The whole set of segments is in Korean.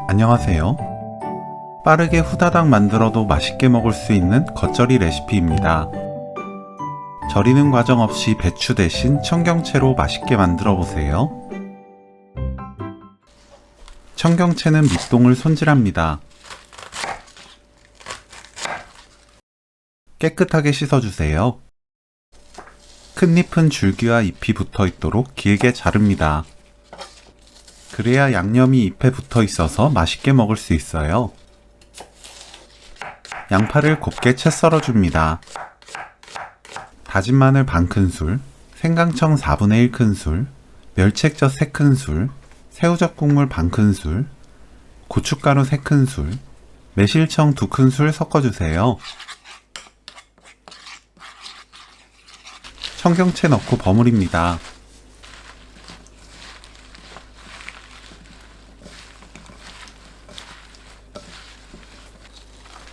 안녕하세요. 빠르게 후다닥 만들어도 맛있게 먹을 수 있는 겉절이 레시피입니다. 절이는 과정 없이 배추 대신 청경채로 맛있게 만들어 보세요. 청경채는 밑동을 손질합니다. 깨끗하게 씻어주세요. 큰 잎은 줄기와 잎이 붙어 있도록 길게 자릅니다. 그래야 양념이 잎에 붙어 있어서 맛있게 먹을 수 있어요. 양파를 곱게 채 썰어줍니다. 다진 마늘 반큰술, 생강청 4분의 1큰술, 멸치액젓 3큰술, 새우젓 국물 반큰술, 고춧가루 3큰술, 매실청 2큰술 섞어주세요. 청경채 넣고 버무립니다.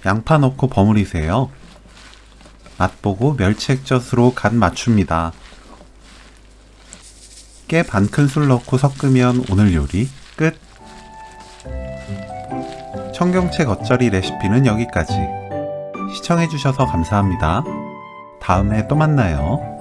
양파 넣고 버무리세요. 맛보고 멸치액젓으로 간 맞춥니다. 깨 반큰술 넣고 섞으면 오늘 요리 끝! 청경채 겉절이 레시피는 여기까지. 시청해주셔서 감사합니다. 다음에 또 만나요.